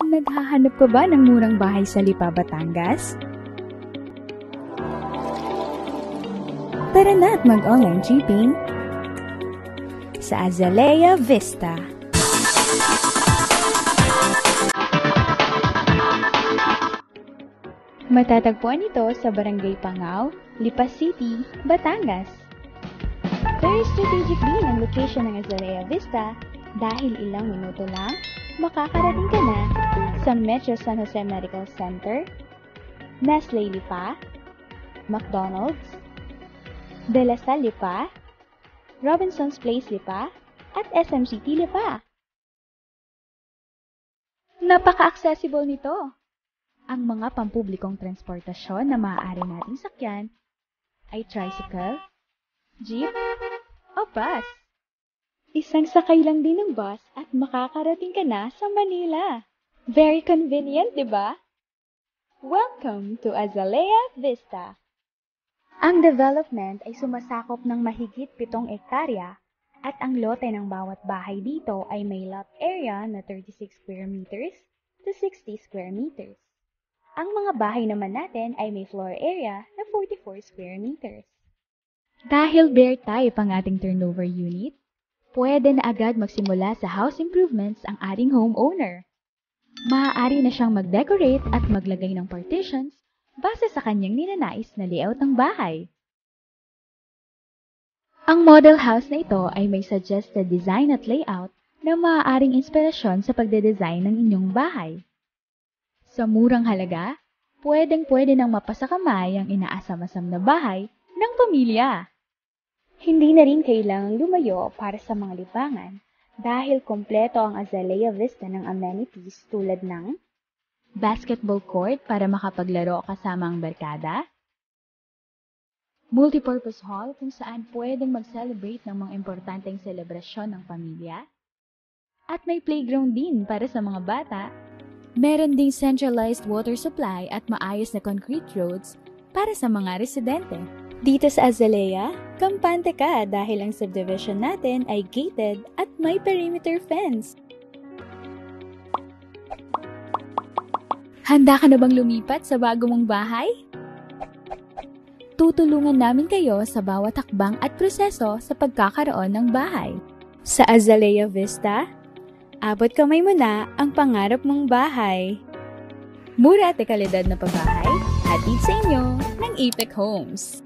Naghahanap ka ba ng murang bahay sa Lipa, Batangas? Tara na at mag-online shipping sa Azalea Vista. Matatagpuan ito sa Barangay Pangaw, Lipa City, Batangas. Very strategic din ang location ng Azalea Vista dahil ilang minuto lang makakarating ka na sa Metro San Jose Medical Center, Nestle Lipa, McDonald's, De La Salle Lipa, Robinson's Place Lipa, at SM City Lipa. Napaka-accessible nito. Ang mga pampublikong transportasyon na maaari nating sakyan ay tricycle, jeep, o bus. Isang sakay lang din ng bus at makakarating ka na sa Manila. Very convenient, di ba? Welcome to Azalea Vista. Ang development ay sumasakop ng mahigit 7 ektarya at ang lote ng bawat bahay dito ay may lot area na 36 square meters to 60 square meters. Ang mga bahay naman natin ay may floor area na 44 square meters. Dahil bare type ang ating turnover unit, pwede na agad magsimula sa house improvements ang ating homeowner. Maaari na siyang mag-decorate at maglagay ng partitions base sa kanyang ninanais na layout ng bahay. Ang model house na ito ay may suggested design at layout na maaaring inspirasyon sa pagde-design ng inyong bahay. Sa murang halaga, pwedeng-pwede nang mapasakamay ang inaasam-asam na bahay ng pamilya. Hindi na rin kailangang lumayo para sa mga libangan dahil kompleto ang Azalea Vista ng amenities tulad ng basketball court para makapaglaro kasama ang barkada, multipurpose hall kung saan pwedeng mag-celebrate ng mga importanteng selebrasyon ng pamilya, at may playground din para sa mga bata. Meron ding centralized water supply at maayos na concrete roads para sa mga residente. Dito sa Azalea, kampante ka dahil ang subdivision natin ay gated at may perimeter fence. Handa ka na bang lumipat sa bago mong bahay? Tutulungan namin kayo sa bawat hakbang at proseso sa pagkakaroon ng bahay. Sa Azalea Vista, abot kamay mo na ang pangarap mong bahay. Mura at kalidad na pabahay, hatid sa inyo ng Apex Homes.